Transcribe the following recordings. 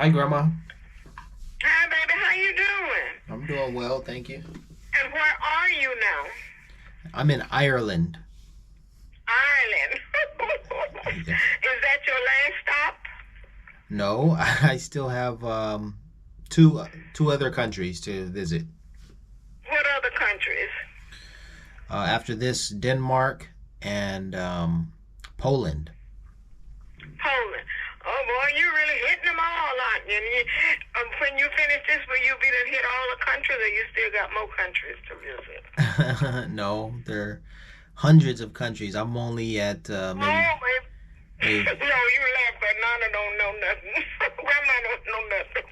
Hi, Grandma. Hi, baby. How you doing? I'm doing well, thank you. And where are you now? I'm in Ireland. Ireland. Yes. Is that your last stop? No, I still have two other countries to visit. What other countries? After this, Denmark and Poland. Poland. Oh boy, you really hitting them all, aren't you? And when you finish this, will you be done hit all the countries, or you still got more countries to visit? No, there are hundreds of countries. I'm only at maybe Oh, baby. maybe No, you laugh, but Nana don't know nothing. Grandma don't know nothing.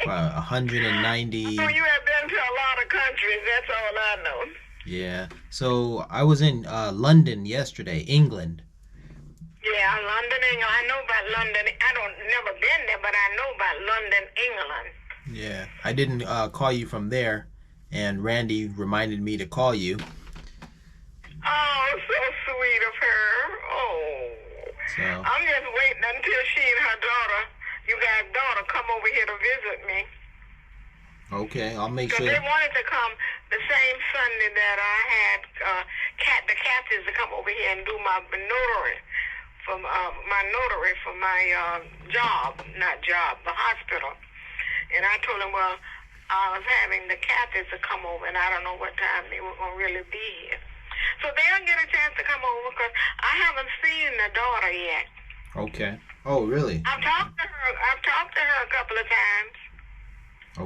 190. Oh, you have been to a lot of countries. That's all I know. Yeah. So I was in London yesterday, England. Yeah, London, England. I know about London. I don't never been there, but I know about London, England. Yeah, I didn't call you from there, and Randy reminded me to call you. Oh, so sweet of her. Oh. So, I'm just waiting until she and her daughter, you guys' daughter, come over here to visit me. okay, I'll make Because sure. they wanted to come the same Sunday that I had the captives to come over here and do my notary for my the hospital. And I told them, well, I was having the captives to come over, and I don't know what time they were going to really be here. So they'll get a chance to come over because I haven't seen the daughter yet. Okay. Oh, really? I've talked to her a couple of times.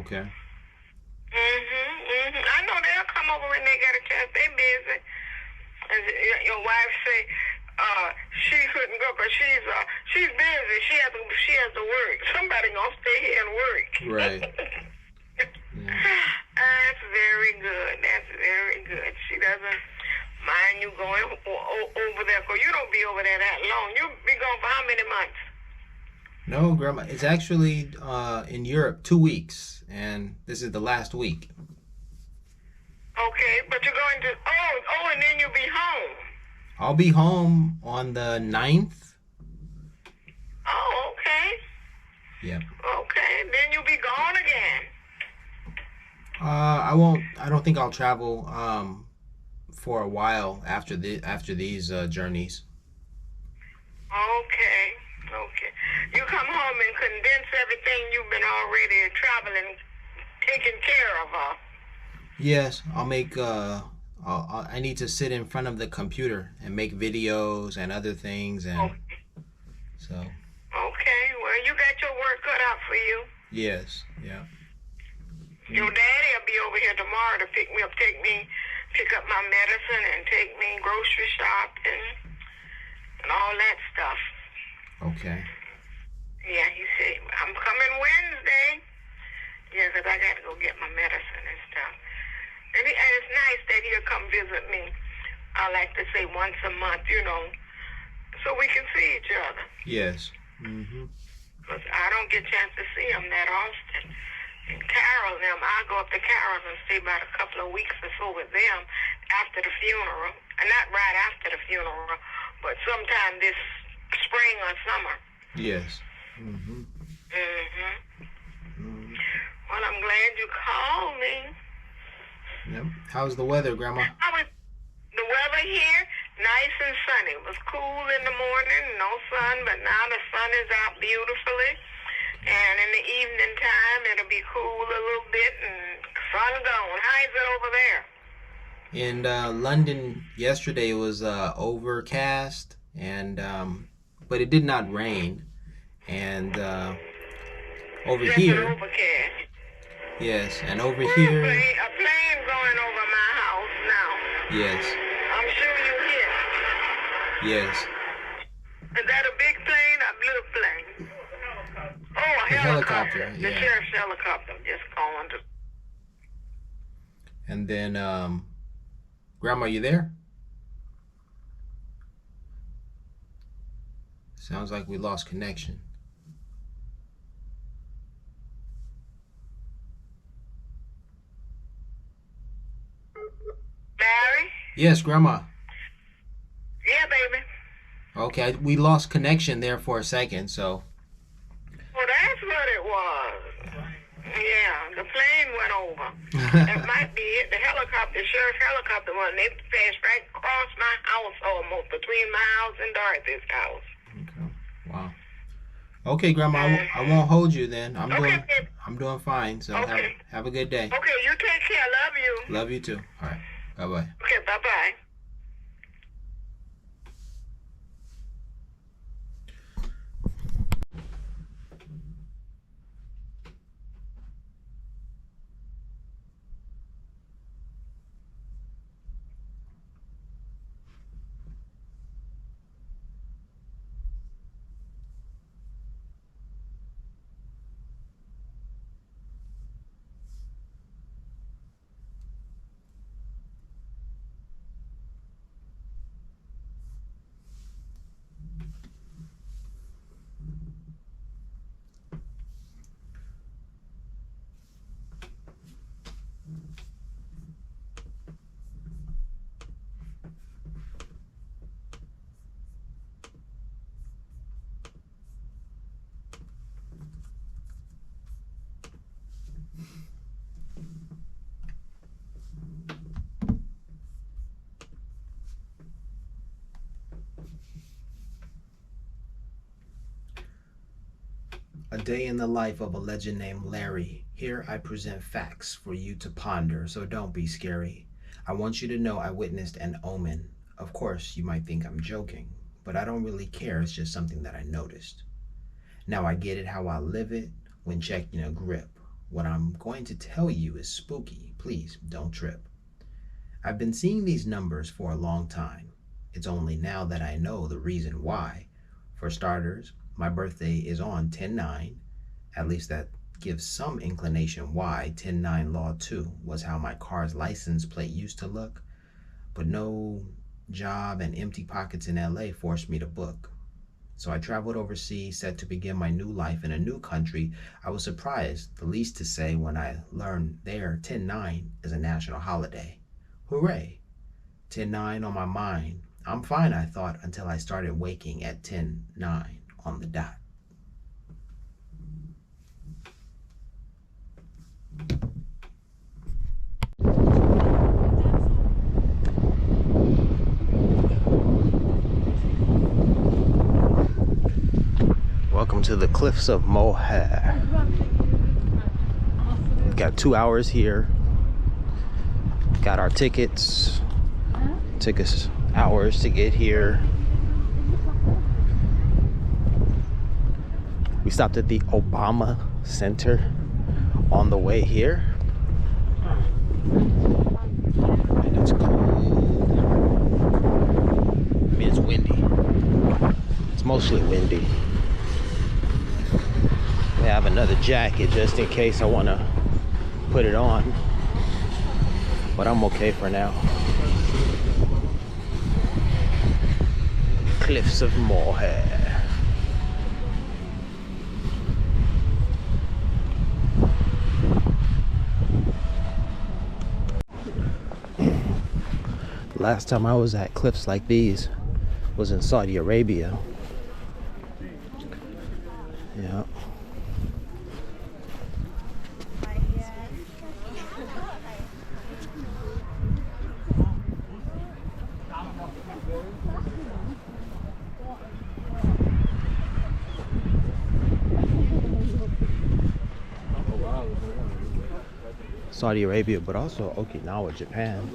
Okay. I know they'll come over when they get a chance. They busy. And your wife say she couldn't go because she's busy. She has to work. Somebody gonna stay here and work. Right. Yeah. That's very good. That's very good. She doesn't mind you going over there because you don't be over there that long. You be gone for how many months? No, Grandma. It's actually in Europe 2 weeks, and this is the last week. Okay, but you're going to and then you'll be home. I'll be home on the 9th. Oh, okay. Yeah. Okay, then you'll be gone again. I won't. I don't think I'll travel for a while after these journeys. Okay. You come home and condense everything you've been already traveling, taking care of. Yes, I'll make. I need to sit in front of the computer and make videos and other things, and Okay. so Okay. Well, you got your work cut out for you. yes, yeah. Your daddy will be over here tomorrow to pick me up, pick up my medicine and take me grocery shopping and all that stuff. Okay. Yeah, he said, I'm coming Wednesday. Yeah, 'cause I got to go get my medicine and stuff. And it's nice that he'll come visit me. I like to say once a month, so we can see each other. Yes. Mhm. 'Cause I don't get a chance to see him that often. And Carol, I go up to Carol's and stay about a couple of weeks or so with them after the funeral. And not right after the funeral, but sometime this spring or summer. Yes. Mhm. Well, I'm glad you called me. Yep. How's the weather, Grandma? How was the weather here? Nice and sunny. It was cool in the morning, no sun, but now the sun is out beautifully. And in the evening time, it'll be cool a little bit and sun gone. How is it over there? In London yesterday, it was overcast, and but it did not rain. And over Just here, an overcast. yes, and over A here, plane going over my house now. yes, I'm sure you hear it. yes, Is that a big plane or a little plane? Oh, a the helicopter. helicopter, The yeah. sheriff's helicopter just going to. And then, Grandma, you there? Sounds like we lost connection. Barry? Yes, Grandma. Yeah, baby. Okay, we lost connection there for a second, so Well, that's what it was. over. That might be it. The helicopter, the sheriff's helicopter one, they passed right across my house almost, between my house and Dorothy's house. Okay. Wow. Okay, Grandma, I won't hold you then. I'm doing fine. So Okay. have a good day. Okay, you take care. Love you. Love you too. All right. Bye-bye. Okay, bye-bye. A day in the life of a legend named Larry. Here I present facts for you to ponder, so don't be scary. I want you to know I witnessed an omen. Of course, you might think I'm joking, but I don't really care. It's just something that I noticed. Now I get it how I live it when checking a grip. What I'm going to tell you is spooky. Please don't trip. I've been seeing these numbers for a long time. It's only now that I know the reason why. For starters, my birthday is on 10/9. At least that gives some inclination why 10/9 Law 2 was how my car's license plate used to look. But no job and empty pockets in LA forced me to book. So I traveled overseas, set to begin my new life in a new country. I was surprised, the least to say, when I learned there 10/9 is a national holiday. Hooray! 10/9 on my mind. I'm fine, I thought, until I started waking at 10/9 on the dot. Welcome to the cliffs of Moher. We've got 2 hours here. Got our tickets. Took us hours to get here. We stopped at the Obama Center on the way here. And it's cold. I mean, it's windy. It's mostly windy. I have another jacket just in case I want to put it on. But I'm okay for now. Cliffs of Moher. Last time I was at cliffs like these was in Saudi Arabia. Yeah. Saudi Arabia, but also Okinawa, Japan.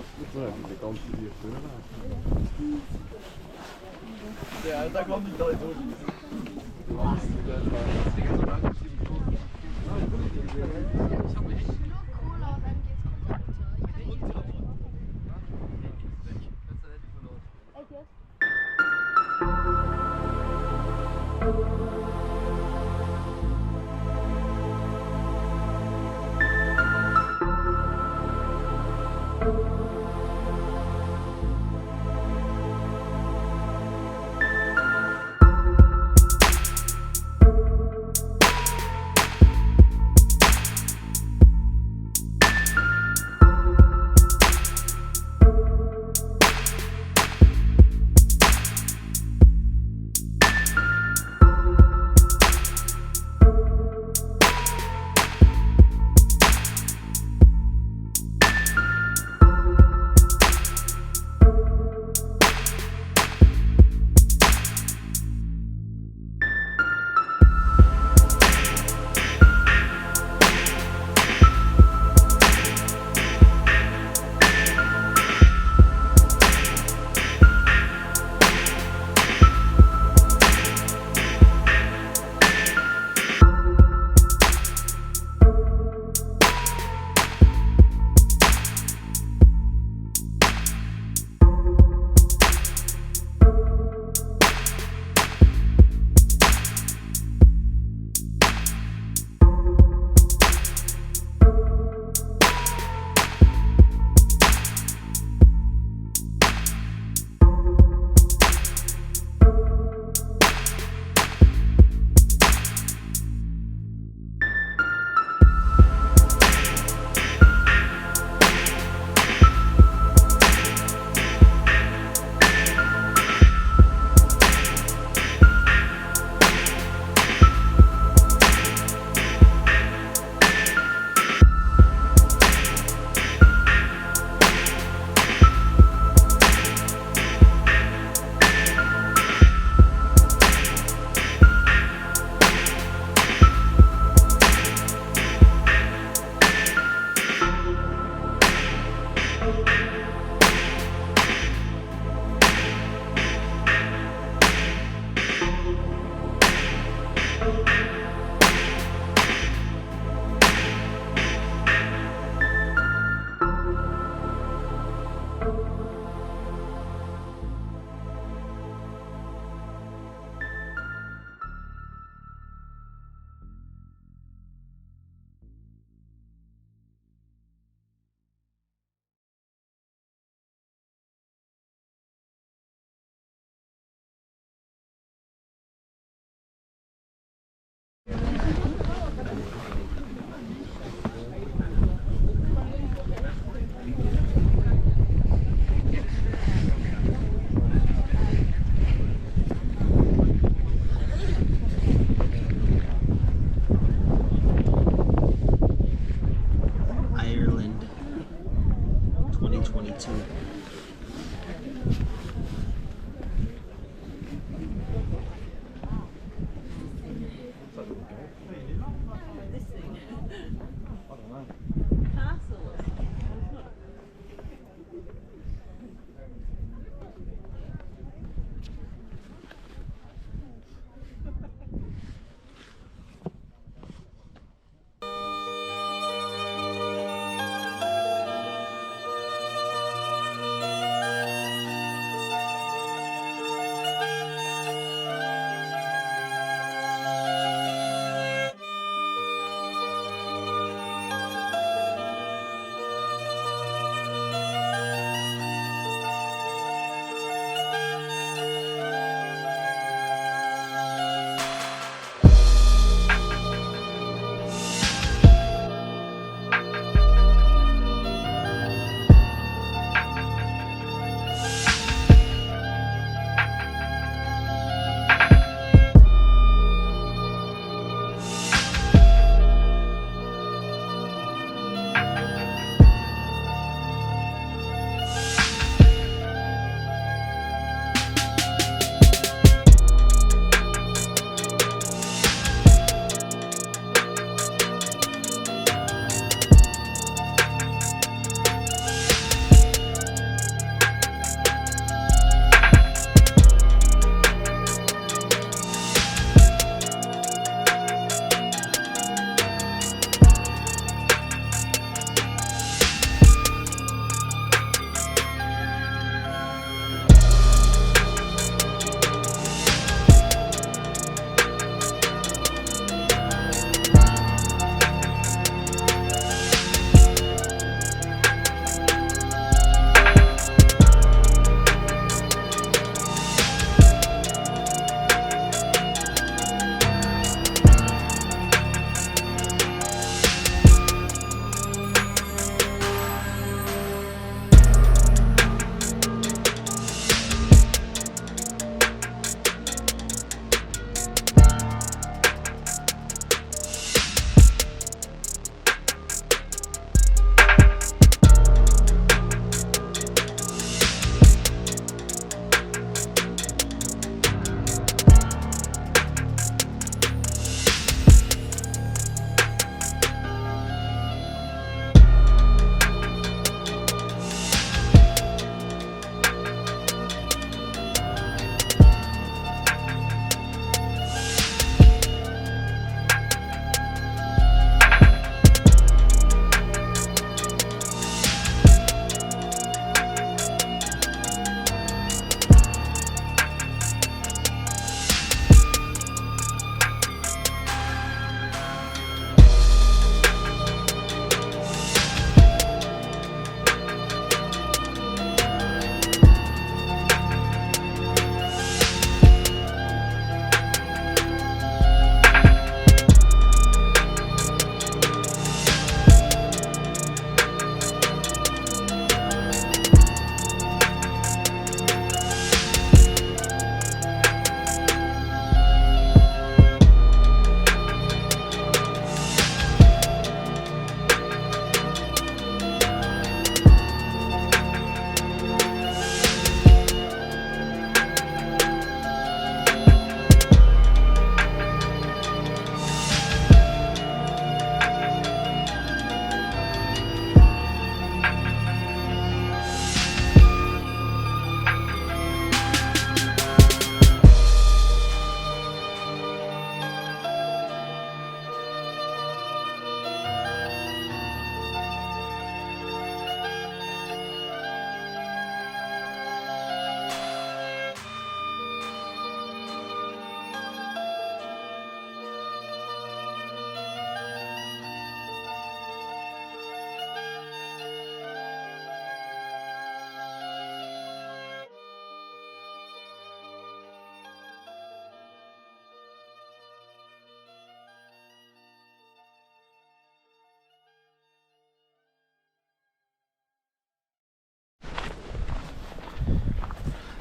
2022.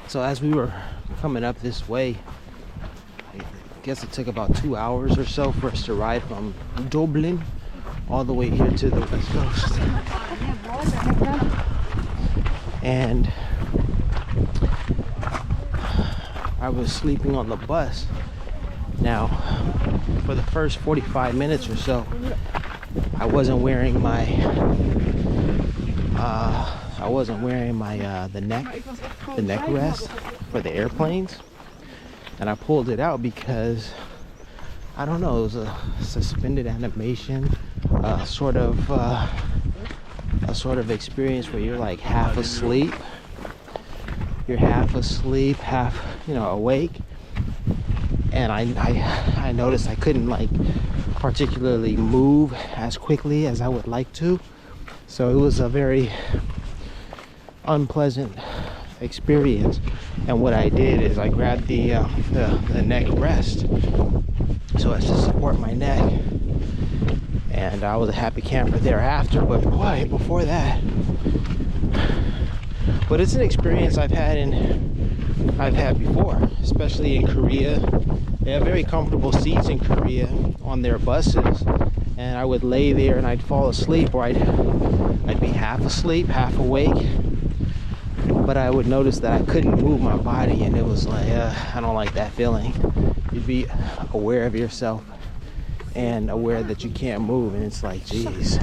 So as we were coming up this way, I guess it took about 2 hours or so for us to ride from Dublin all the way here to the west coast. and I was sleeping on the bus. Now, for the first 45 minutes or so, I wasn't wearing my the neck rest for the airplanes, and I pulled it out because I don't know, it was a suspended animation, a sort of experience where you're like half asleep. You're half asleep, half, awake. And I noticed I couldn't like particularly move as quickly as I would like to. So it was a very unpleasant experience. And what I did is I grabbed the neck rest so as to support my neck. And I was a happy camper thereafter, but boy, before that. But it's an experience I've had before, especially in Korea. They have very comfortable seats in Korea on their buses, and I would lay there and I'd fall asleep, or I'd be half asleep, half awake. But I would notice that I couldn't move my body, and it was like, I don't like that feeling. You'd be aware of yourself and aware that you can't move, and it's like, geez.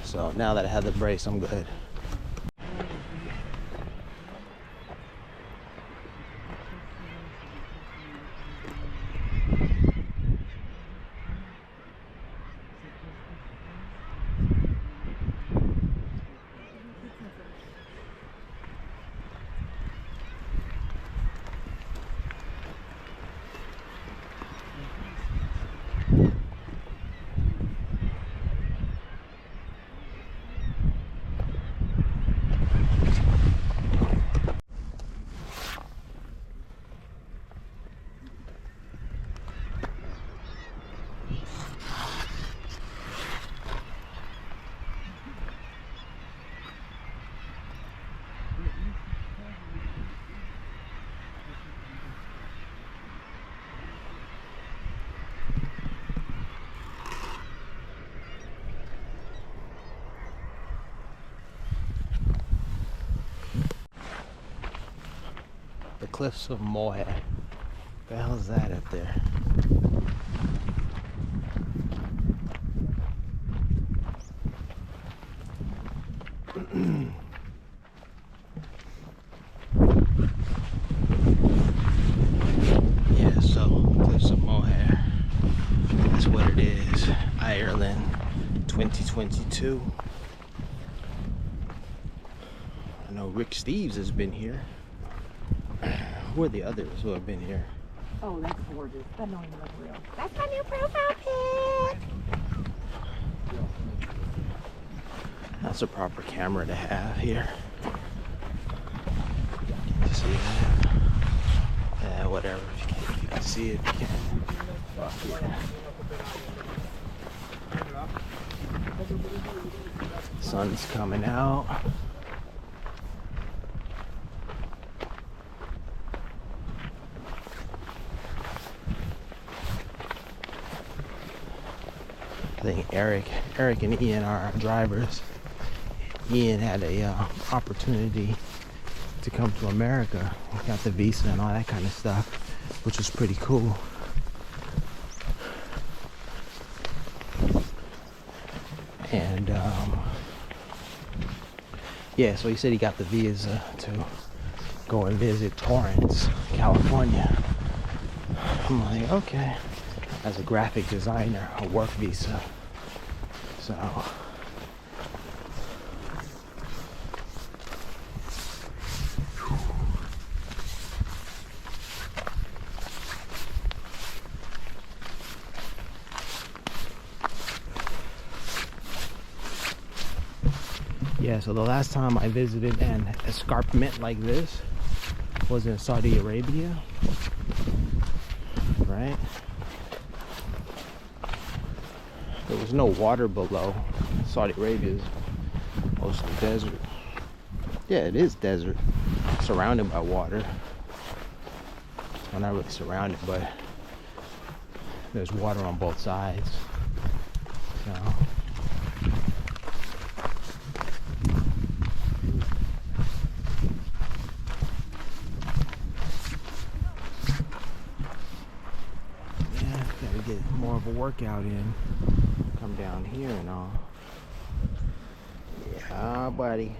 So now that I have the brace, I'm good. The cliffs of Moher. What the hell is that up there? Yeah, so cliffs of Moher. That's what it is. Ireland, 2022. I know Rick Steves has been here. Who are the others who have been here? Oh, that's gorgeous. That don't even look real. That's my new profile pic. That's a proper camera to have here. Can you see that? Yeah, whatever. If you can see it, you can. Sun's coming out. I think Eric and Ian are our drivers. Ian had a opportunity to come to America. He got the visa and all that kind of stuff, which was pretty cool. And yeah, so he said he got the visa to go and visit Torrance, California. I'm like, okay. As a graphic designer, a work visa. So yeah, so the last time I visited an escarpment like this was in Saudi Arabia, right? There was no water below. Saudi Arabia is mostly desert. Yeah, it is desert, surrounded by water. Well, not really surrounded, but there's water on both sides. So more of a workout in. Come down here and all. Yeah, buddy.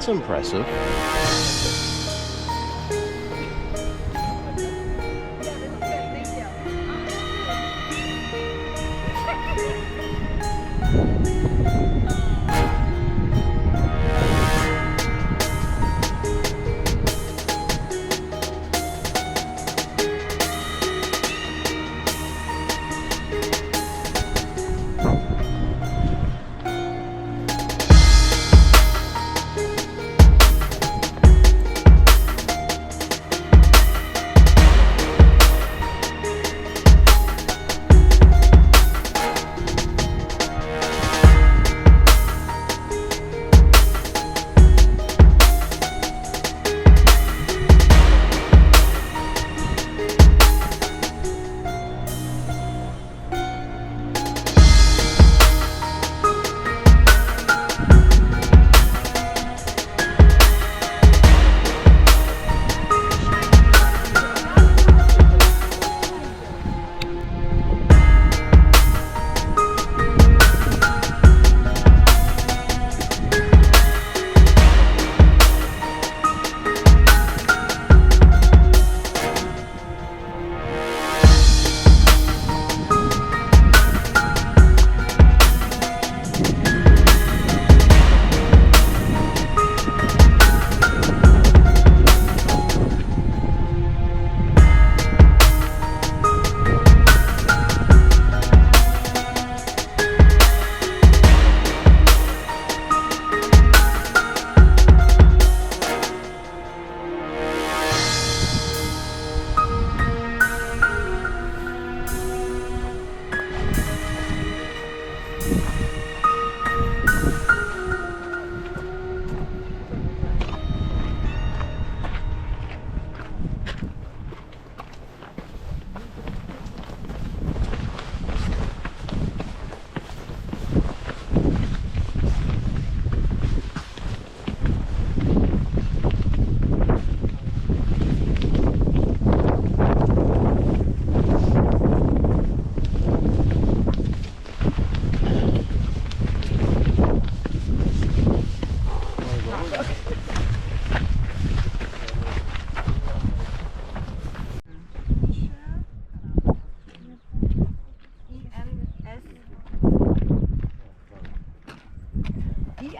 That's impressive.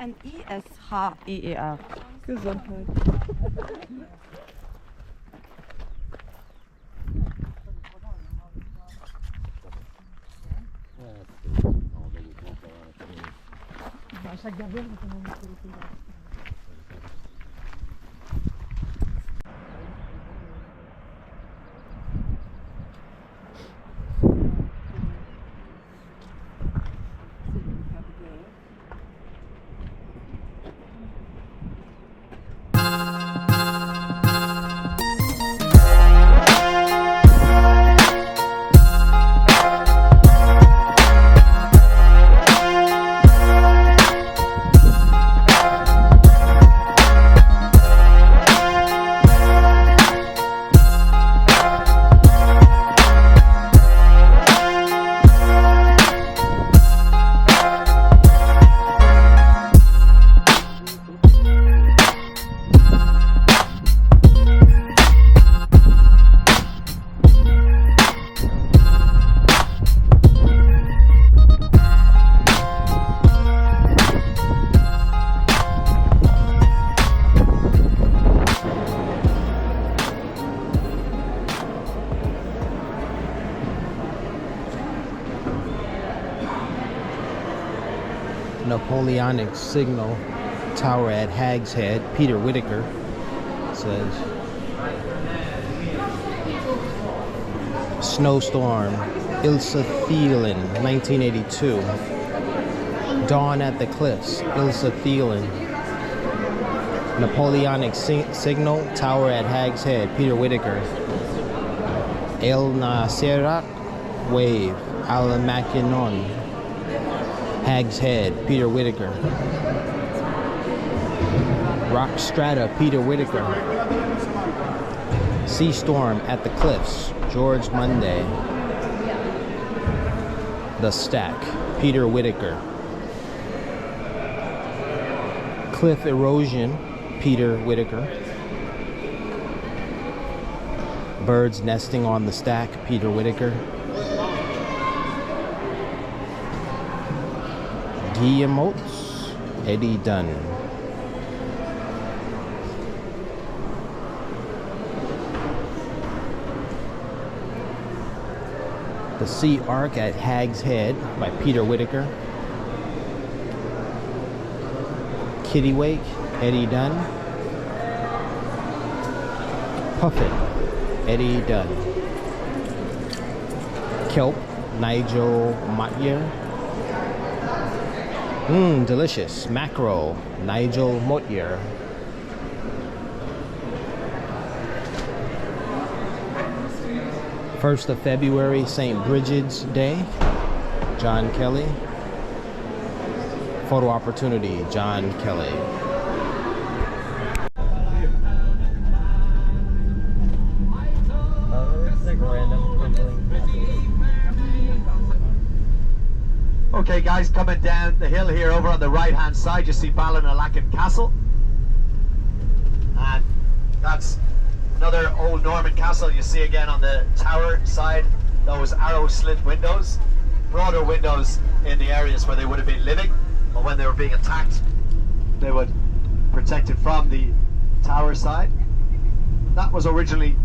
G-E-N-E-S-H-E-E-R. Gesundheit. Napoleonic signal tower at Hag's Head. Peter Whitaker says, snowstorm, Ilse Thielen, 1982. Dawn at the Cliffs, Ilse Thielen. Napoleonic signal tower at Hag's Head. Peter Whitaker. El Nasserat wave, Al Makinon. Hag's Head, Peter Whitaker. Rock Strata, Peter Whitaker. Sea Storm at the Cliffs, George Monday. The Stack, Peter Whitaker. Cliff Erosion, Peter Whitaker. Birds Nesting on the Stack, Peter Whitaker. Guillemots, Eddie Dunn. The Sea Ark at Hag's Head by Peter Whitaker. Kittiwake, Eddie Dunn. Puffin, Eddie Dunn. Kelp, Nigel Motyer. Delicious. Mackerel, Nigel Motyer. First of February, St. Bridget's Day, John Kelly. Photo opportunity, John Kelly. Okay guys, coming down the hill here over on the right hand side, you see Ballinalacken Castle. And that's another old Norman castle you see again on the tower side. Those arrow slit windows, broader windows in the areas where they would have been living, or when they were being attacked, they would protect it from the tower side. That was originally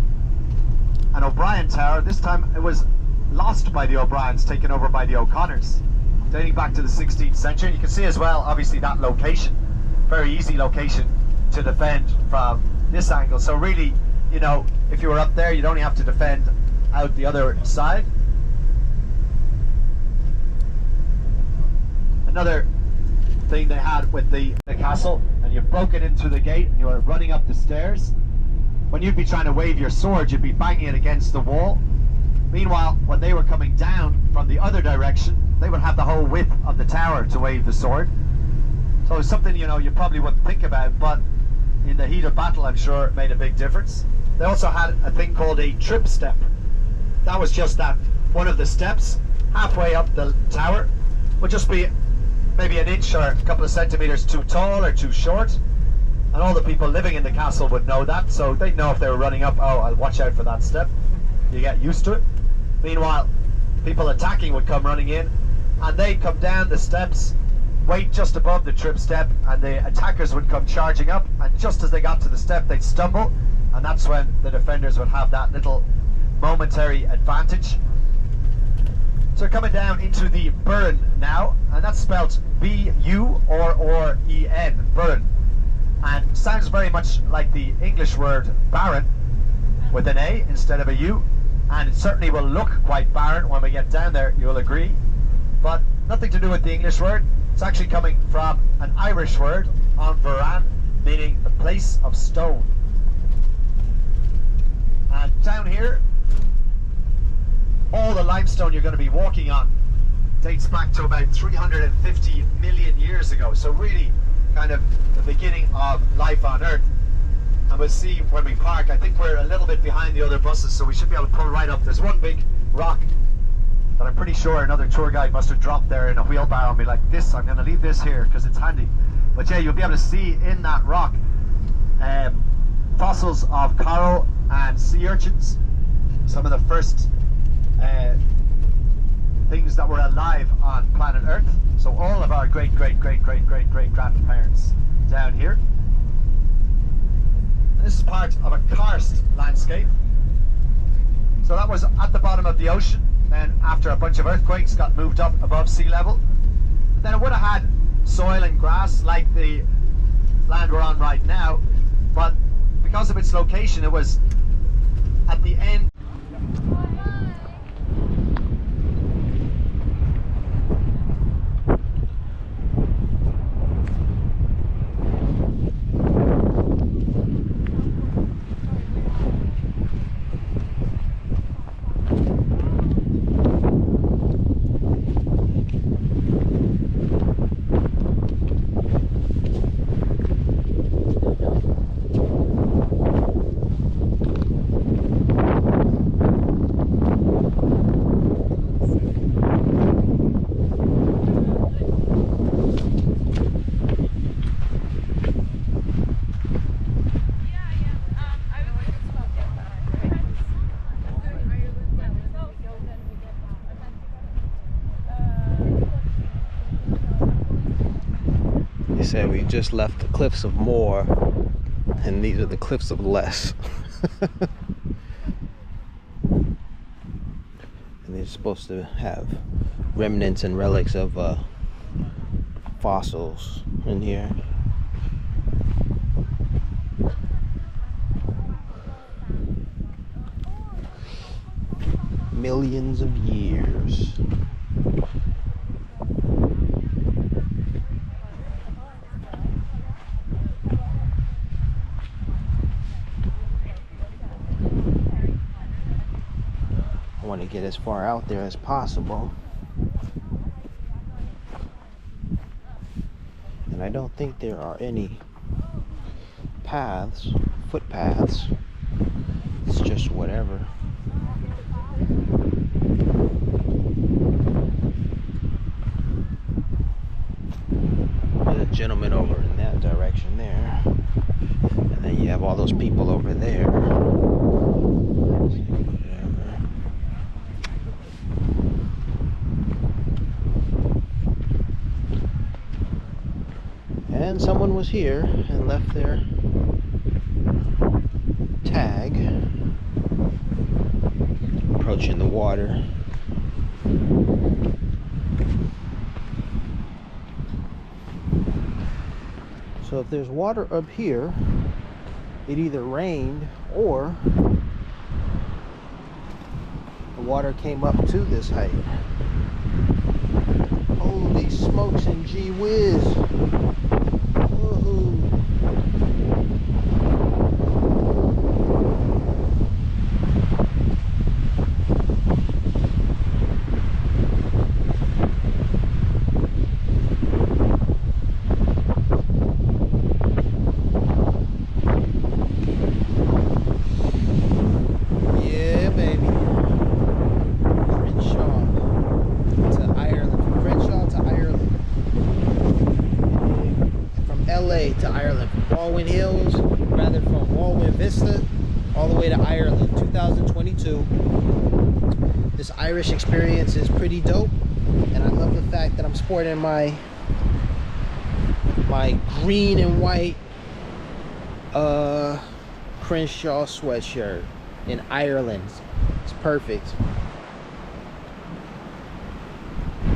an O'Brien tower. This time it was lost by the O'Briens, taken over by the O'Connors, dating back to the 16th century. You can see as well, obviously, that location, very easy location to defend from this angle. So really, you know, if you were up there, you'd only have to defend out the other side. Another thing they had with the castle, and you've broken into the gate and you're running up the stairs, when you'd be trying to wave your sword, you'd be banging it against the wall. Meanwhile, when they were coming down from the other direction, they would have the whole width of the tower to wave the sword. So it's something, you know, you probably wouldn't think about, but in the heat of battle, I'm sure it made a big difference. They also had a thing called a trip step. That was just that one of the steps halfway up the tower would just be maybe an inch or a couple of centimeters too tall or too short. And all the people living in the castle would know that, so they'd know if they were running up, oh, I'll watch out for that step. You get used to it. Meanwhile, people attacking would come running in, and they'd come down the steps wait just above the trip step, and the attackers would come charging up, and just as they got to the step they'd stumble, and that's when the defenders would have that little momentary advantage. So we're coming down into the burn now, and that's spelled B-U-R-R-E-N, burn, and sounds very much like the English word barren with an A instead of a U, and it certainly will look quite barren when we get down there, you'll agree, but nothing to do with the English word. It's actually coming from an Irish word, an bhforann, meaning the place of stone. And down here, all the limestone you're going to be walking on dates back to about 350 million years ago, so really kind of the beginning of life on Earth. And we'll see when we park, I think we're a little bit behind the other buses, so we should be able to pull right up. There's one big rock that I'm pretty sure another tour guide must have dropped there in a wheelbarrow and be like, this, I'm going to leave this here because it's handy. But yeah, you'll be able to see in that rock fossils of coral and sea urchins, some of the first things that were alive on planet Earth. So all of our great grandparents down here. And this is part of a karst landscape. So that was at the bottom of the ocean. Then after a bunch of earthquakes got moved up above sea level. Then it would have had soil and grass like the land we're on right now, but because of its location it was at the end. Said we just left the cliffs of Moher, and these are the cliffs of less. And they're supposed to have remnants and relics of fossils in here. Millions of years. I want to get as far out there as possible, and I don't think there are any paths, footpaths. It's just whatever. There's a gentleman over in that direction there, and then you have all those people over there. And someone was here and left their tag. Approaching the water. So if there's water up here, it either rained or the water came up to this height. Holy smokes and gee whiz. To Ireland, from Baldwin Hills, rather from Baldwin Vista, all the way to Ireland, 2022. This Irish experience is pretty dope, and I love the fact that I'm sporting my my green and white Crenshaw sweatshirt in Ireland. It's perfect.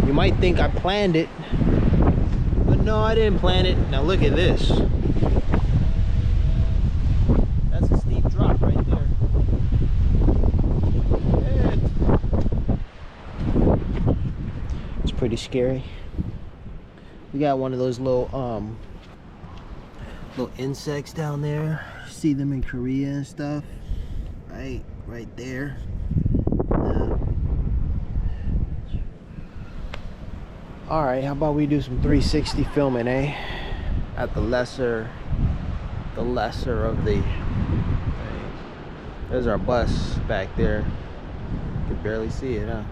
You might think I planned it, but no, I didn't plan it. Now look at this. That's a steep drop right there. It's pretty scary. We got one of those little insects down there. You see them in Korea and stuff. Right there. Yeah. All right, how about we do some 360 filming, eh? At the lesser of the. There's our bus back there. You can barely see it, huh?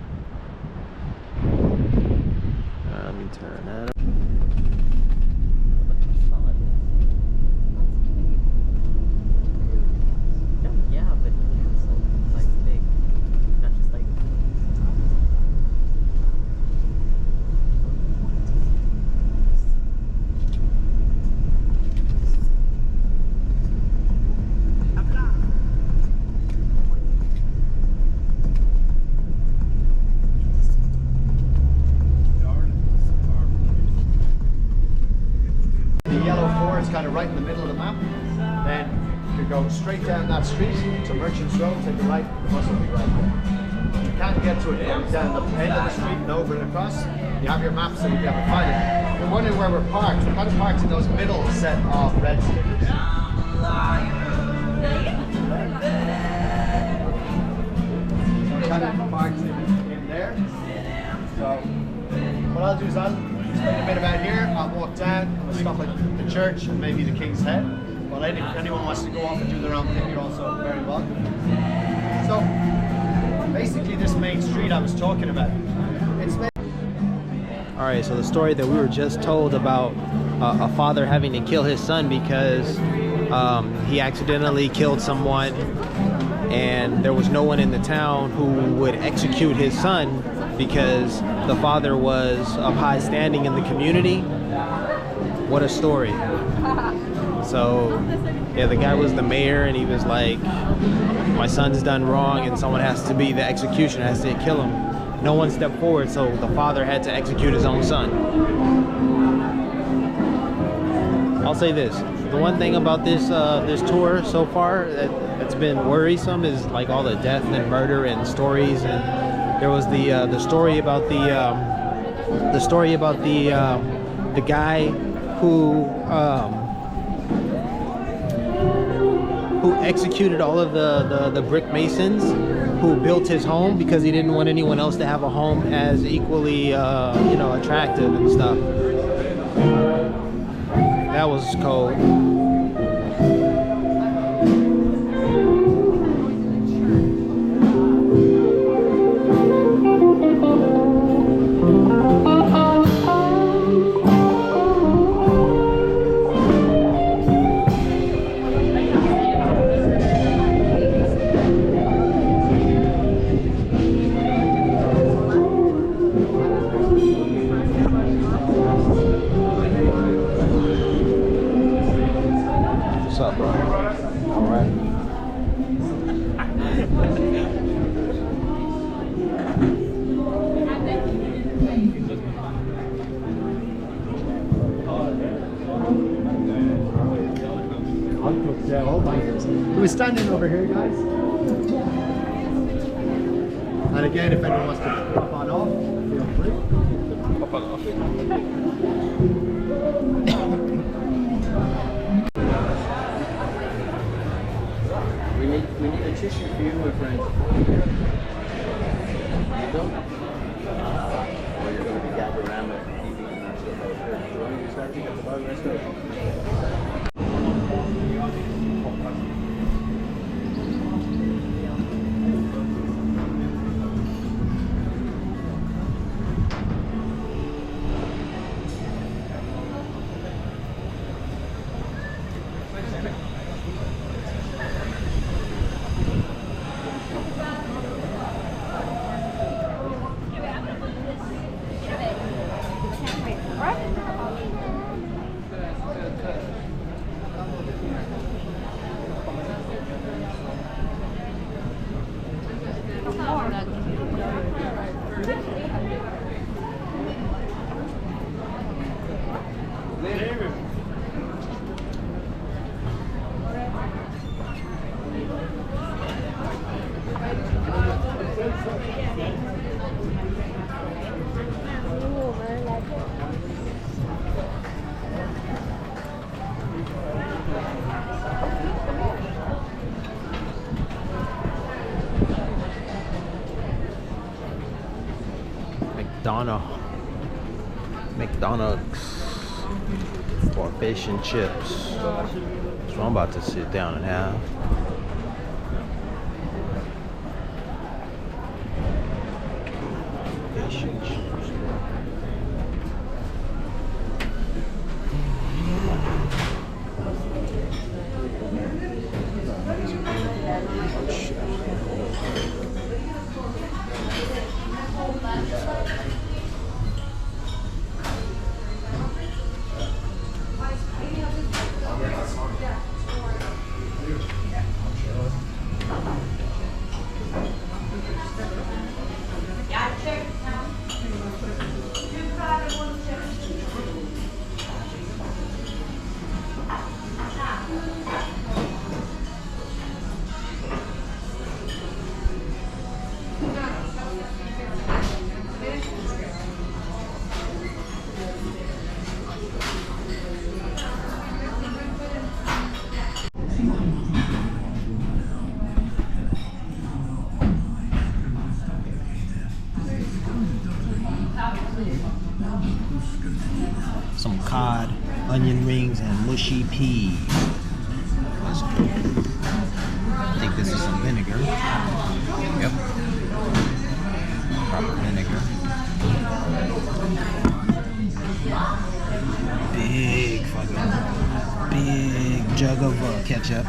Let me turn that up. Kind of right in the middle of the map. Then you go straight down that street to Merchants Road, take a right, the bus will be right there. You can't get to it down the end of the street and over and across. You have your map so you'll be able to find it. You're wondering where we're parked. We're kind of parked in those middle set of red stickers. We're kind of parked in there. So what I'll do is I'll spend a bit about here. I'll walk down, I'll stop at the church and maybe the King's Head. Well, if anyone wants to go off and do their own thing, you're also very welcome. So, basically this main street I was talking about, it's Alright, so the story that we were just told about a father having to kill his son because he accidentally killed someone and there was no one in the town who would execute his son because the father was of high standing in the community. What a story. So yeah, the guy was the mayor and he was like, my son's done wrong and someone has to be the executioner, has to kill him. No one stepped forward, so the father had to execute his own son. I'll say this, the one thing about this this tour so far that's been worrisome is like all the death and murder and stories. And there was the story about the guy who executed all of the brick masons who built his home because he didn't want anyone else to have a home as equally you know, attractive and stuff. That was cold. What's up, bro? All right. We're standing over here, guys. And again, if anyone wants to pop on off, feel free. Pop on off. We need a tissue for you, my friend. You don't? Or you're going to be gathered around with eating and that stuff out there. Do you want to start to get the bug? Let's go. McDonald's for fish and chips. So I'm about to sit down and have. Fish and chips. Some cod, onion rings, and mushy peas. Let's go. I think this is some vinegar. Yep. Proper vinegar. Big jug of ketchup.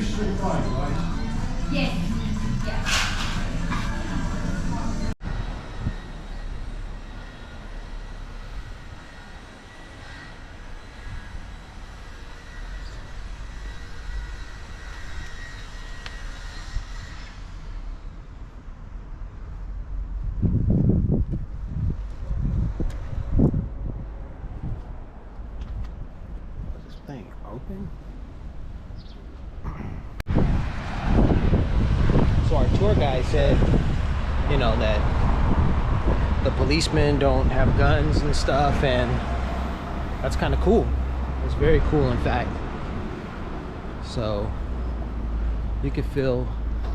Yes. Yeah. This thing open? So our tour guide said, you know, that the policemen don't have guns and stuff, and that's kind of cool. It's very cool, in fact. So you could feel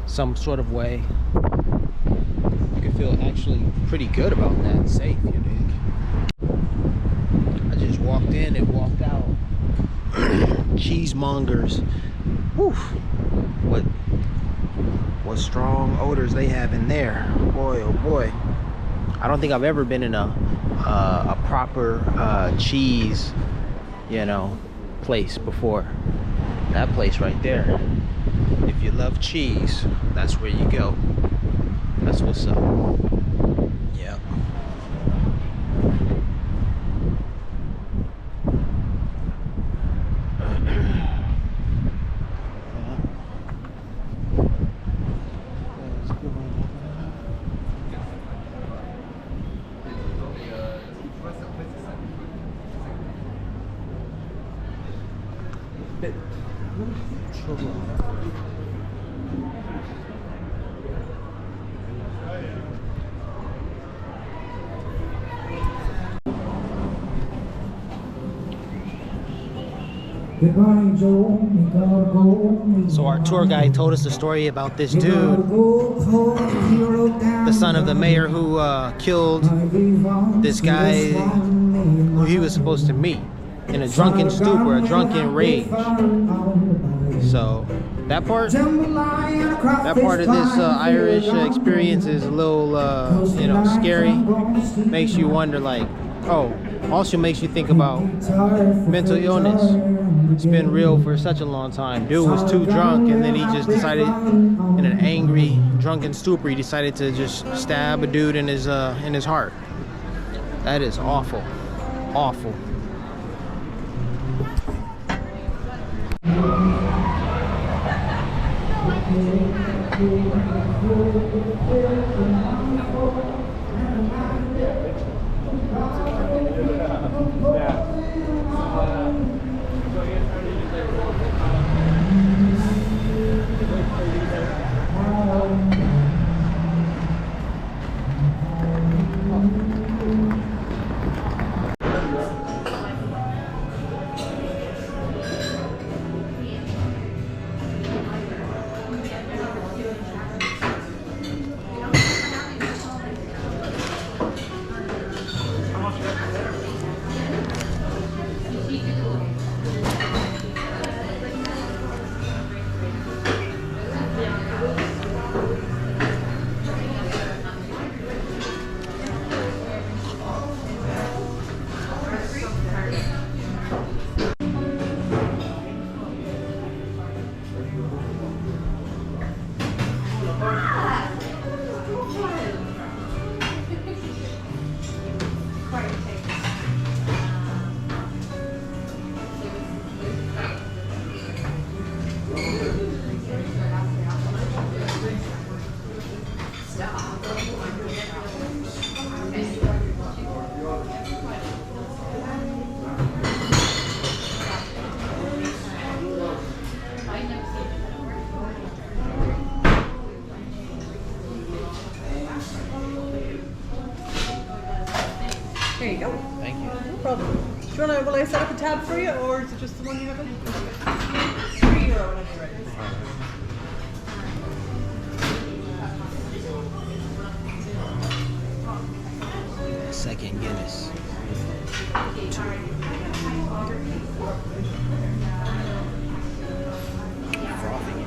some sort of way. You could feel actually pretty good about that. Safe, you dig? I just walked in and walked out. Cheesemongers. Whew. What strong odors they have in there. Boy, oh boy. I don't think I've ever been in a proper cheese, you know, place before. That place right there. If you love cheese, that's where you go. That's what's up. Yeah. So our tour guide told us the story about this dude, the son of the mayor who killed this guy who he was supposed to meet in a drunken stupor, a drunken rage. So that part of this Irish experience is a little, you know, scary. Makes you wonder, like, oh, also makes you think about mental illness. It's been real for such a long time. Dude was too drunk, and then he just decided, in an angry, drunken stupor, he decided to just stab a dude in his heart. That is awful, awful. There you go. Thank you. No problem. Do you want to, will I set up a tab for you, or is it just the one you have in? €3 whenever you're ready. Second Guinness. Frothing.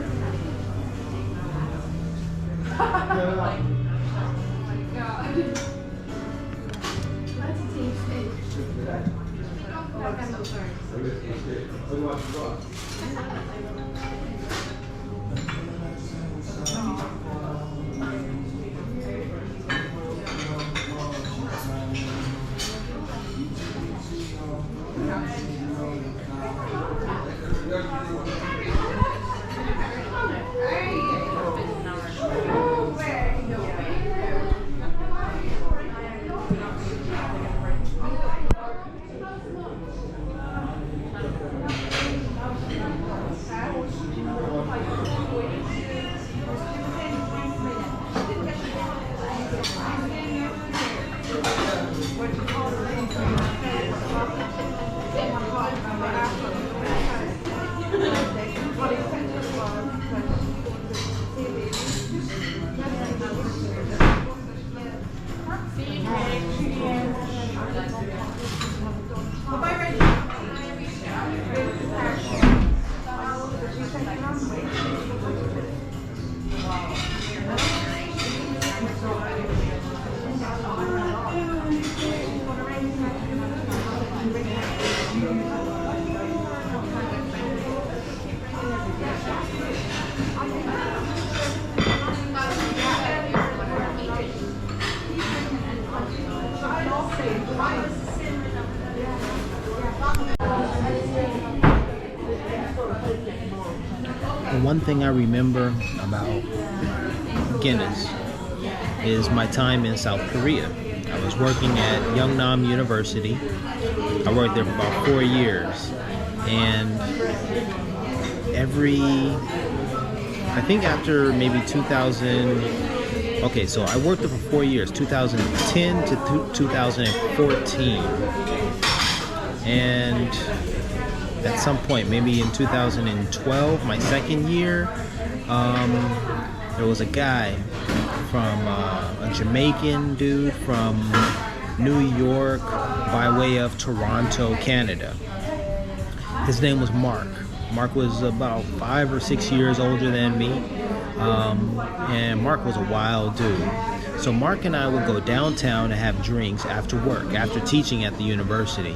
one thing I remember about Guinness is my time in South Korea. I was working at Yeongnam University. I worked there for about 4 years, and I think after maybe 2000, okay, so I worked there for 4 years, 2010 to 2014, and at some point, maybe in 2012, my second year, there was a guy from a Jamaican dude from New York by way of Toronto, Canada. His name was Mark. Mark was about 5 or 6 years older than me, and Mark was a wild dude. So Mark and I would go downtown to have drinks after work, after teaching at the university.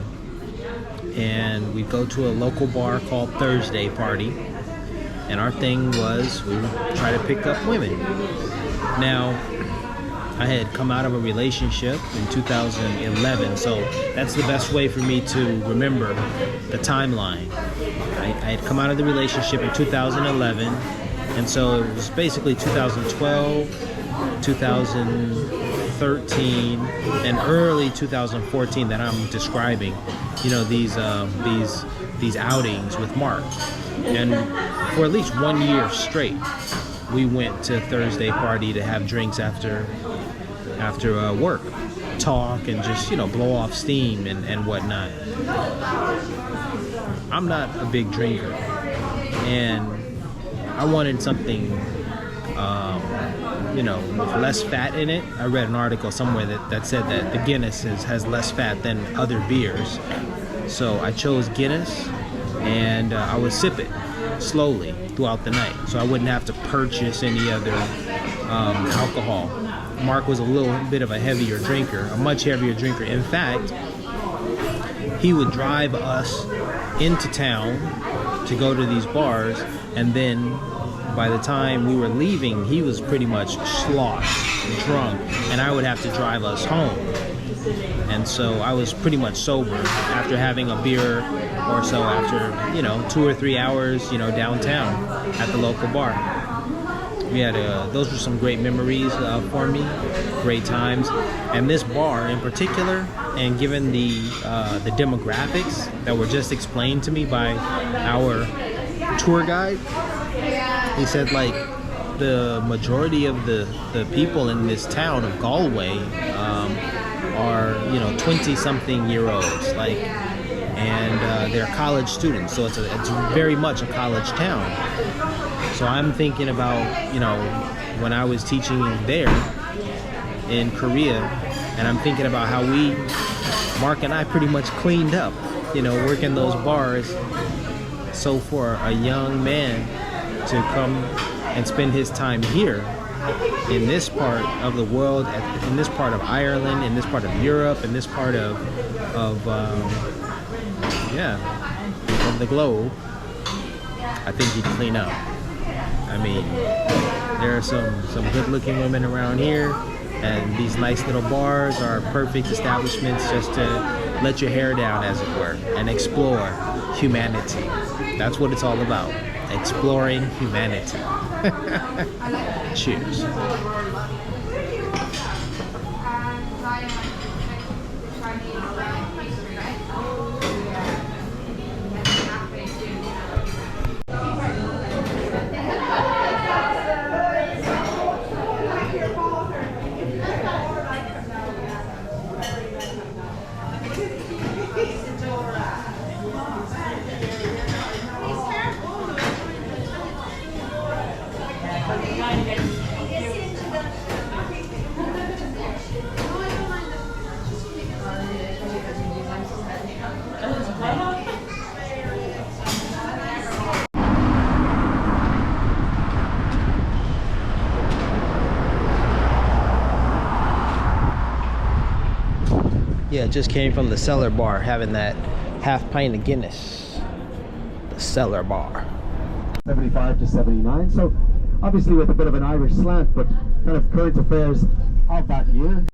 And we'd go to a local bar called Thursday Party, and our thing was we would try to pick up women. Now, I had come out of a relationship in 2011, so that's the best way for me to remember the timeline. I had come out of the relationship in 2011, and so it was basically 2012, 2013, and early 2014 that I'm describing. You know, these outings with Mark, and for at least 1 year straight, we went to Thursday Party to have drinks after work, talk, and just, you know, blow off steam and whatnot. I'm not a big drinker, and I wanted something, you know, with less fat in it. I read an article somewhere that said that the Guinness has less fat than other beers. So I chose Guinness, and I would sip it slowly throughout the night, so I wouldn't have to purchase any other alcohol. Mark was a little bit of a heavier drinker, a much heavier drinker. In fact, he would drive us into town to go to these bars, and then by the time we were leaving, he was pretty much sloshed, drunk, and I would have to drive us home. And so I was pretty much sober after having a beer or so, after, you know, 2 or 3 hours, you know, downtown at the local bar. We had those were some great memories for me, great times. And this bar in particular, and given the demographics that were just explained to me by our tour guide, he said, like, the majority of the people in this town of Galway are, you know, 20-something-year-olds, like, and they're college students, so it's very much a college town. So I'm thinking about, you know, when I was teaching there in Korea, and I'm thinking about how Mark and I pretty much cleaned up, you know, working those bars. So for a young man to come and spend his time here in this part of the world, in this part of Ireland, in this part of Europe, in this part of the globe, I think he'd clean up. I mean, there are some good-looking women around here, and these nice little bars are perfect establishments just to let your hair down, as it were, and explore humanity. That's what it's all about. Exploring humanity. Cheers. Yeah, just came from the Cellar Bar, having that half pint of Guinness. The Cellar Bar. 75 to 79, so obviously with a bit of an Irish slant, but kind of current affairs of that year.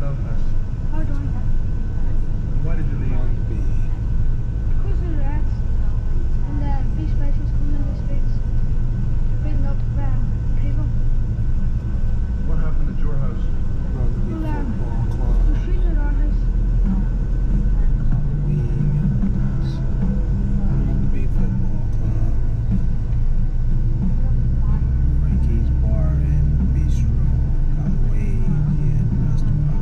Belfast. How do I that? Why did you leave? Because of the rats and the bee species coming in the streets, beating up people. What happened at your house? We're shooting at our house. Rugby football club. Frankie's Bar and Bistro. Galway and Restaurant.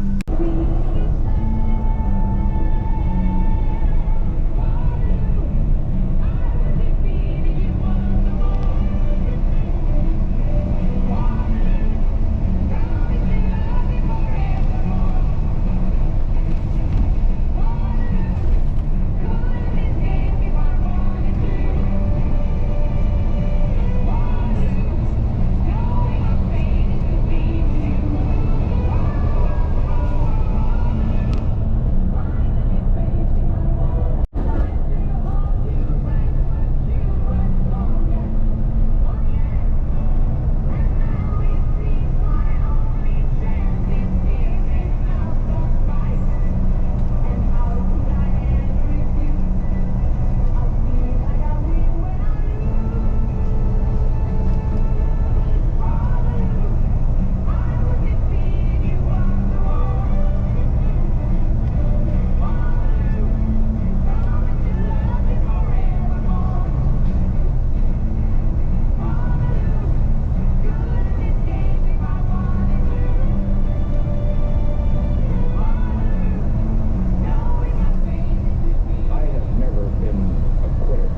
I have never been a quitter.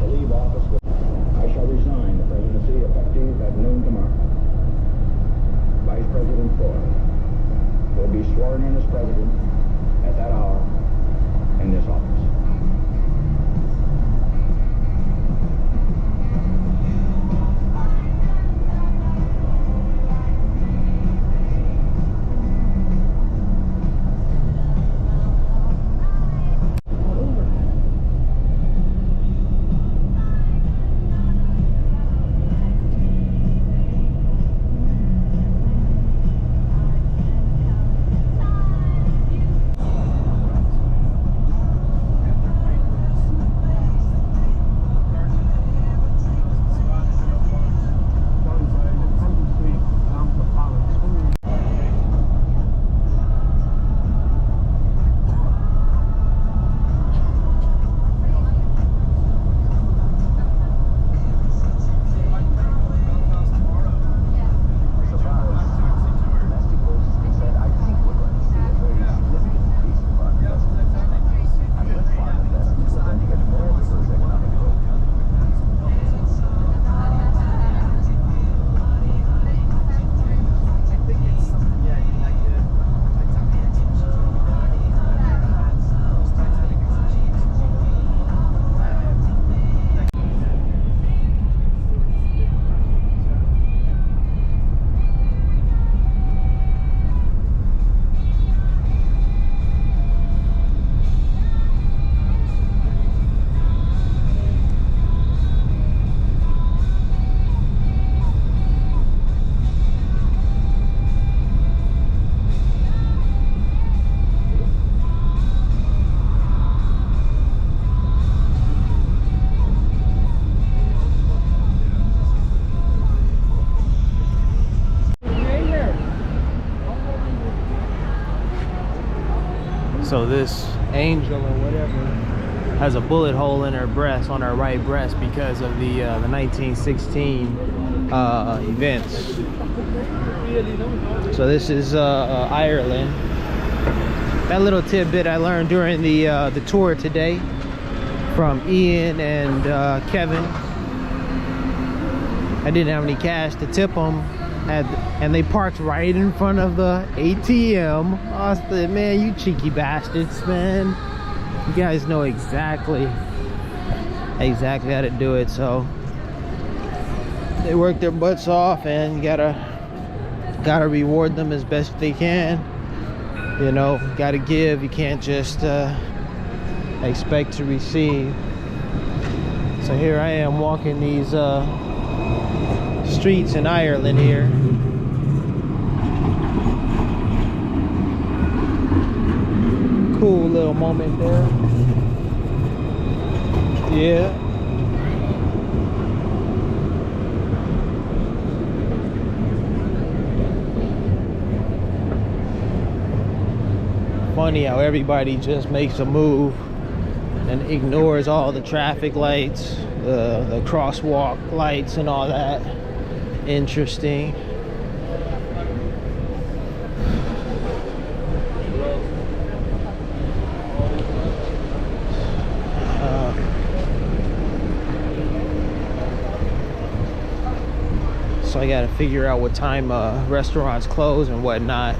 To leave office with, I shall resign the presidency effective at noon tomorrow. Vice President Ford will be sworn in as president at that hour in this office. So this angel or whatever has a bullet hole in her breast, on her right breast, because of the 1916 events. So this is Ireland. That little tidbit I learned during the tour today from Ian and Kevin. I didn't have any cash to tip them, and they parked right in front of the ATM. I said, man, you cheeky bastards, man. You guys know exactly how to do it. So they work their butts off, and you gotta reward them as best they can. You know, gotta give. You can't just expect to receive. So here I am walking these streets in Ireland here. little moment there. Yeah. Funny how everybody just makes a move and ignores all the traffic lights, the crosswalk lights and all that. Interesting. So I gotta figure out what time restaurants close and whatnot,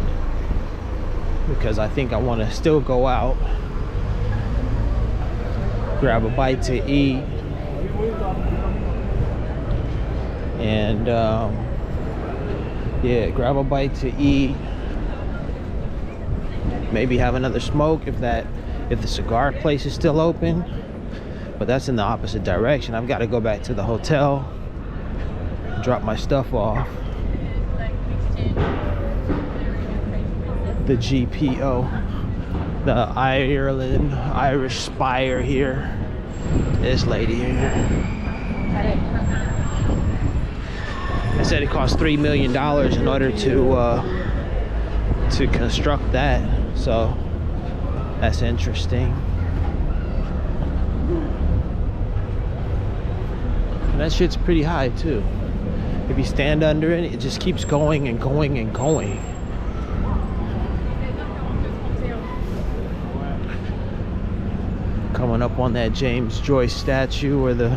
because I think I want to still go out, grab a bite to eat, and yeah, grab a bite to eat, maybe have another smoke if the cigar place is still open, but that's in the opposite direction. I've got to go back to the hotel, drop my stuff off. The GPO, the Irish Spire here. This lady here. I said it cost $3 million in order to construct that, so that's interesting. And that shit's pretty high too. If you stand under it, it just keeps going and going and going. Coming up on that James Joyce statue where the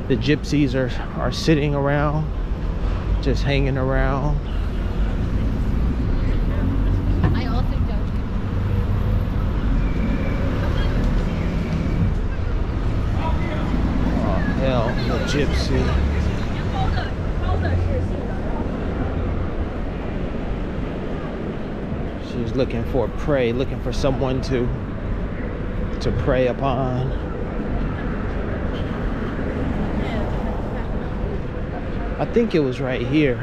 gypsies are sitting around, just hanging around. I also don't. Oh hell, the gypsy. She's looking for prey, looking for someone to prey upon. I think it was right here.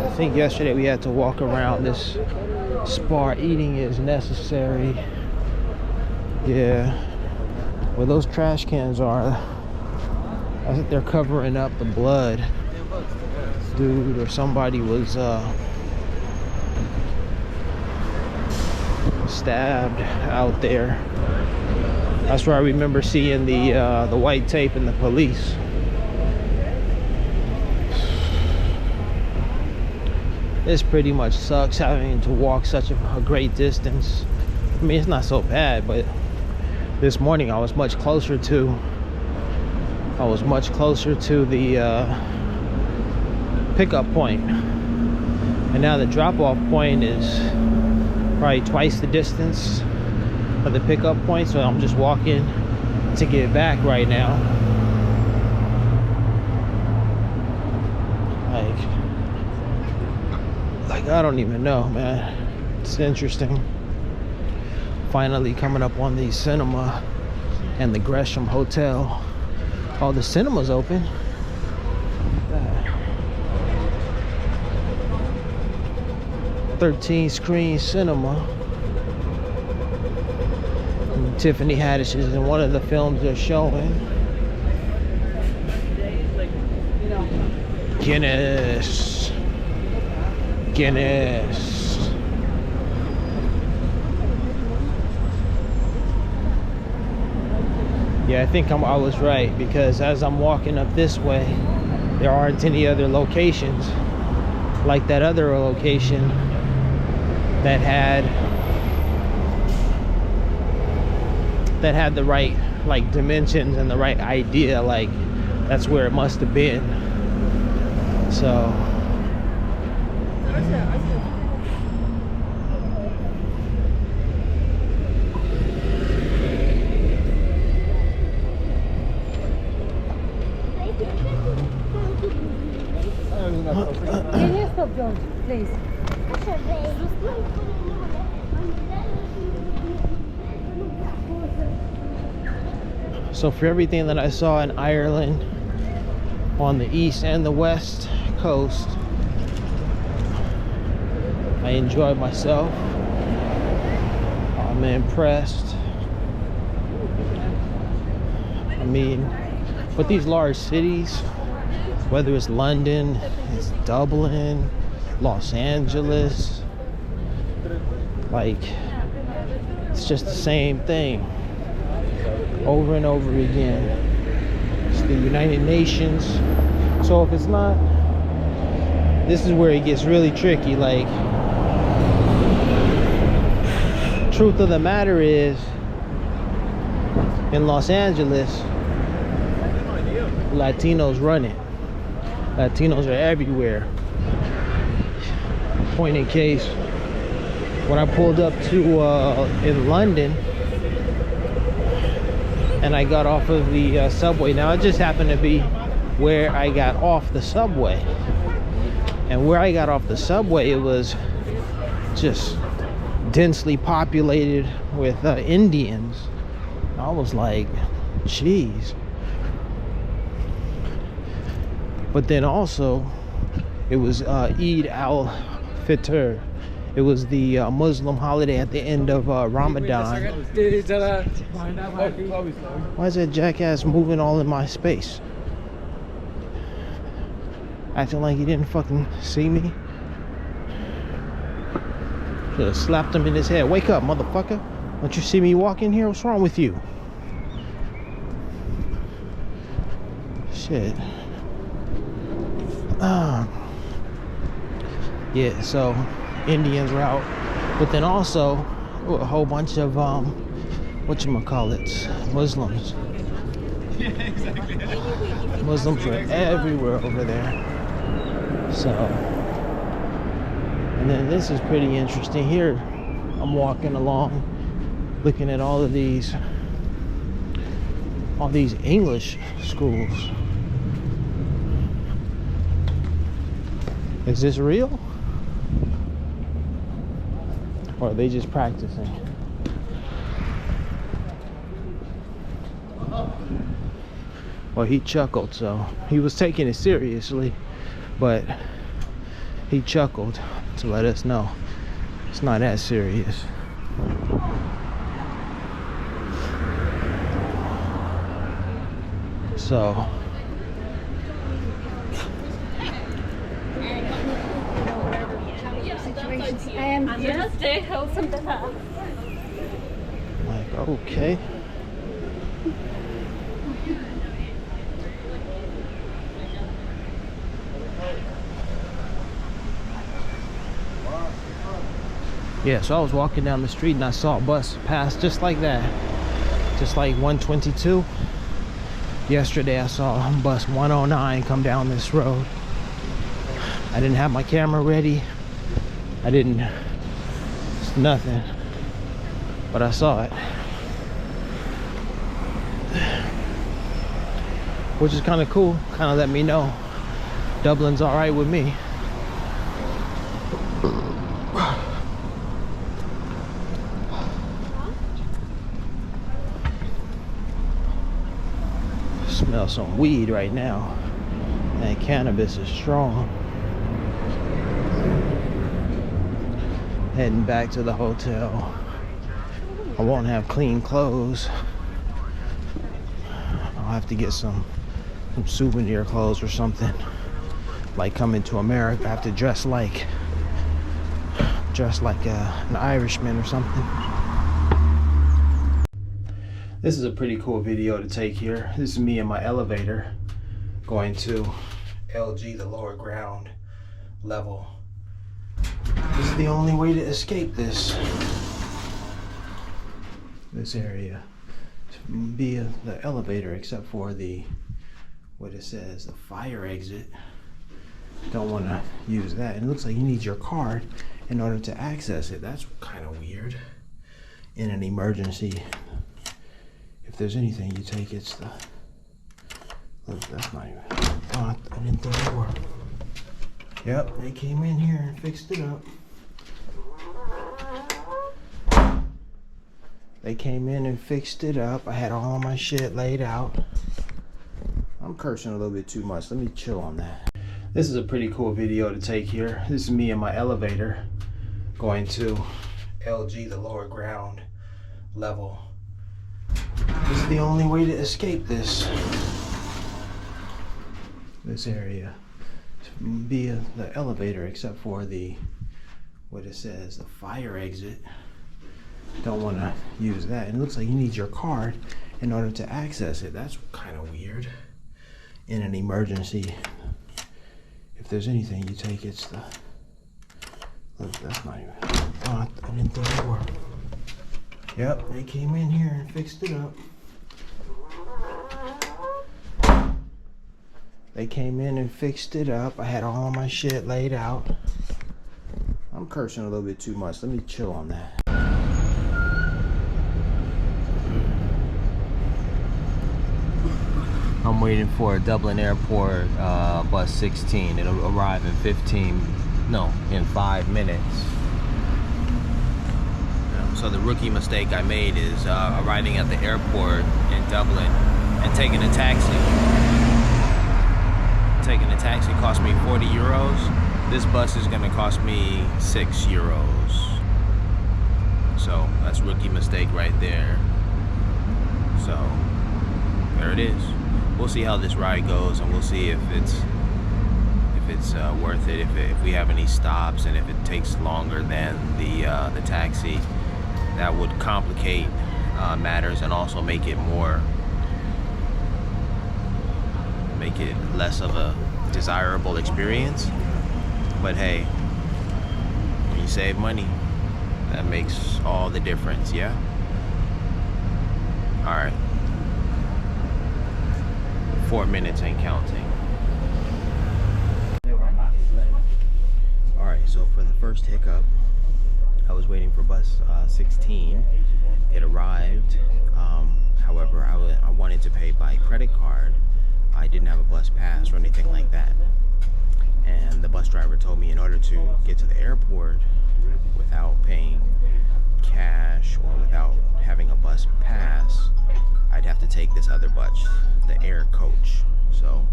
I think yesterday we had to walk around this spa. Eating is necessary. Yeah. Where those trash cans are, I think they're covering up the blood. Dude or somebody was stabbed out there. That's where I remember seeing the white tape and the police. This pretty much sucks, having to walk such a great distance. I mean, it's not so bad, but this morning I was much closer to the pickup point, and now the drop-off point is probably twice the distance of the pickup point, so I'm just walking to get back right now. Like I don't even know, man. It's interesting. Finally coming up on the cinema and the Gresham Hotel. Oh, the cinema's open. 13 screen cinema. And Tiffany Haddish is in one of the films they're showing. Guinness. Yeah, I think I was right, because as I'm walking up this way, there aren't any other locations like that other location that had the right like dimensions and the right idea. Like that's where it must have been. So Can you stop, George, please? So for everything that I saw in Ireland on the east and the west coast, I enjoyed myself. impressed. I mean, with these large cities, whether it's London, it's Dublin, Los Angeles, like, it's just the same thing over and over again. It's the United Nations. So if it's not, this is where it gets really tricky. Like, truth of the matter is, in Los Angeles, Latinos run it. Latinos are everywhere. Point in case, when I pulled up to in London, and I got off of the subway. Now it just happened to be where I got off the subway, and where I got off the subway, it was just densely populated with Indians. I was like, geez. But then also, it was Eid al-Fitr. It was the Muslim holiday at the end of Ramadan. Why is that jackass moving all in my space? Acting like he didn't fucking see me. Should have slapped him in his head. Wake up, motherfucker. Don't you see me walk in here? What's wrong with you? Shit. Yeah, so Indians were out, but then also a whole bunch of whatchamacallits, Muslims. Yeah, exactly. Muslims were everywhere over there. So, and then this is pretty interesting. Here I'm walking along looking at all these English schools. Is this real? Or are they just practicing? Well, he chuckled, so he was taking it seriously, but he chuckled to let us know it's not that serious. So like, okay. Yeah, so I was walking down the street and I saw a bus pass just like that, just like 122. Yesterday I saw bus 109 come down this road. I didn't have my camera ready. I didn't, it's nothing, but I saw it, which is kind of cool. Kind of let me know Dublin's all right with me. Smell some weed right now, and cannabis is strong. Heading back to the hotel. I won't have clean clothes. I'll have to get some souvenir clothes or something. Like coming to America, I have to dress like an Irishman or something. This is a pretty cool video to take here. This is me in my elevator going to LG, the lower ground level. This is the only way to escape this area, via the elevator, except for what it says, the fire exit. Don't want to use that. And it looks like you need your card in order to access it. That's kind of weird. In an emergency, if there's anything you take, it's the, look, that's not even, oh, I didn't think it worked. Yep, they came in here and fixed it up. They came in and fixed it up. I had all my shit laid out. I'm cursing a little bit too much. Let me chill on that. This is a pretty cool video to take here. This is me in my elevator going to LG, the lower ground level. This is the only way to escape this area via the elevator, except for the what it says, the fire exit. Don't want to use that. And it looks like you need your card in order to access it. That's kind of weird. In an emergency, if there's anything you take, it's the. Look, that's not even. Oh, I didn't think they were. Yep, they came in here and fixed it up. They came in and fixed it up. I had all my shit laid out. I'm cursing a little bit too much. Let me chill on that. I'm waiting for Dublin Airport bus 16. It'll arrive in 5 minutes. So the rookie mistake I made is arriving at the airport in Dublin and taking a taxi. Taking a taxi cost me 40 euros. This bus is gonna cost me 6 euros. So that's rookie mistake right there. So there it is. We'll see how this ride goes, and we'll see if it's worth it. If we have any stops, and if it takes longer than the taxi, that would complicate matters and also make it less of a desirable experience. But hey, when you save money, that makes all the difference, yeah? All right. 4 minutes and counting. All right, so for the first hiccup, I was waiting for bus 16. It arrived. However, I wanted to pay by credit card. I didn't have a bus pass or anything like that. And the bus driver told me in order to get to the airport without paying cash or without having a bus pass, I'd have to take this other bus, the air coach. So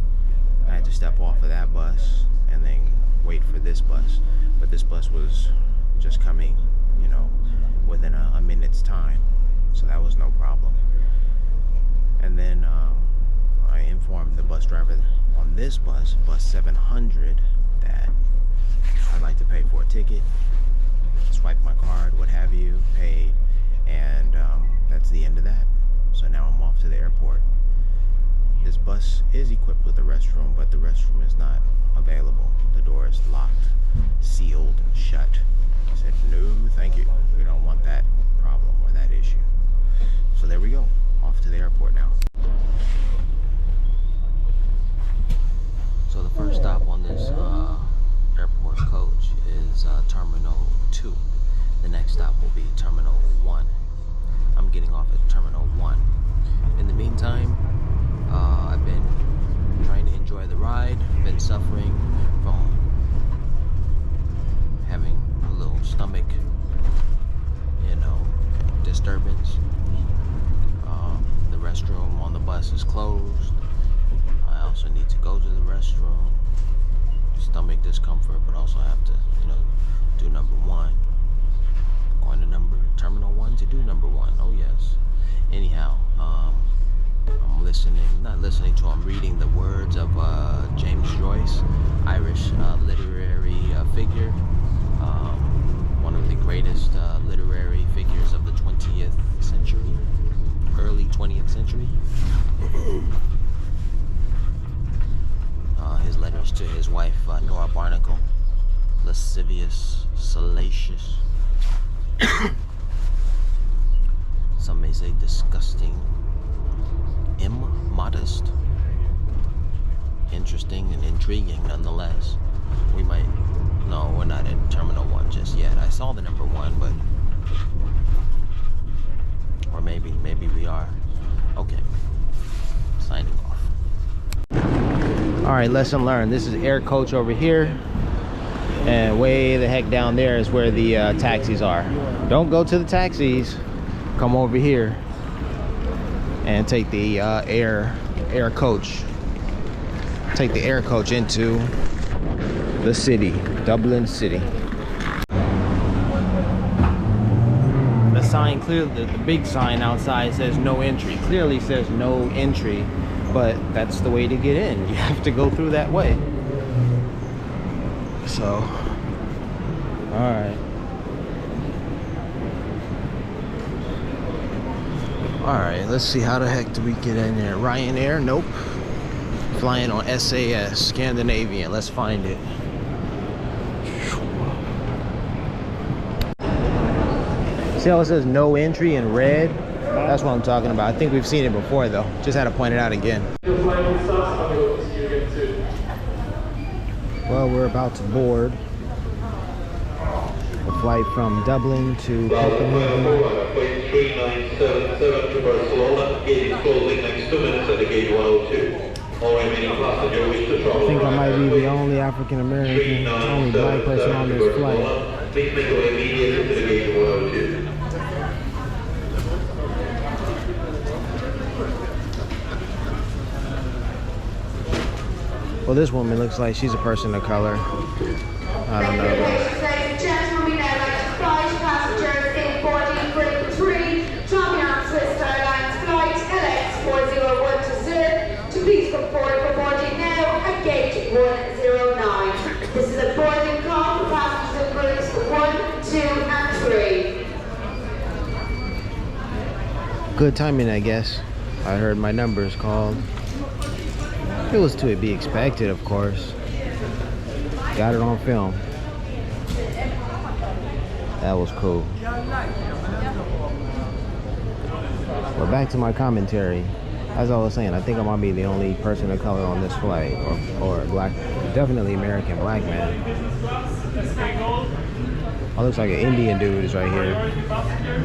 I had to step off of that bus and then wait for this bus. But this bus was just coming, within a minute's time. So that was no problem. And then I informed the bus driver on this bus, bus 700, that I'd like to pay for a ticket, swipe my card, what have you, paid, and that's the end of that. So now I'm off to the airport. This bus is equipped with a restroom, but the restroom is not available. The door is locked, sealed, shut. I said, no, thank you. We don't want that problem or that issue. So there we go, off to the airport now. So the first stop on this airport coach is Terminal 2. The next stop will be Terminal 1. I'm getting off at Terminal 1. In the meantime, I've been trying to enjoy the ride. I've been suffering from having a little stomach, disturbance. The restroom on the bus is closed. I also need to go to the restroom. Stomach discomfort, but also have to, do number 1. Going to Terminal 1 to do number 1. Oh yes. Anyhow, I'm I'm reading the words of James Joyce, Irish literary figure, one of the greatest literary figures of the 20th century, early 20th century. His letters to his wife, Nora Barnacle, lascivious, salacious, some may say disgusting, immodest, interesting and intriguing nonetheless. We might, no, we're not in Terminal 1 just yet. I saw the number 1, but, or maybe we are. Okay, signing off. All right, lesson learned. This is Air Coach over here, and way the heck down there is where the taxis are. Don't go to the taxis. Come over here and take the air coach. Take the air coach into the city, Dublin City. The sign clearly, the big sign outside says no entry. Clearly says no entry, but that's the way to get in. You have to go through that way. So, all right. All right, let's see, how the heck do we get in there? Ryanair? Nope. Flying on SAS, Scandinavian. Let's find it. See how it says no entry in red? That's what I'm talking about. I think we've seen it before though. Just had to point it out again. Well, we're about to board a flight from Dublin to Copenhagen. 3977 to Barcelona. Gate is closing next 2 minutes at the gate 102. All remaining passengers wish to travel. I think I might be the only African American, only black person on this flight. Please make your way immediately to the gate 102. Well, this woman looks like she's a person of color. I don't know. Ladies and gentlemen, we now like to fly passengers in boarding group 3, traveling on Swiss Airlines flight LX401 to Zurich. To please come forward for boarding now at gate 109. This is a boarding call for passengers in groups 1, 2, and 3. Good timing, I guess. I heard my numbers called. It was to be expected, of course. Got it on film. That was cool. Well, back to my commentary. As I was saying, I think I might be the only person of color on this flight, or black, definitely American black man. Oh, looks like an Indian dude is right here. Passengers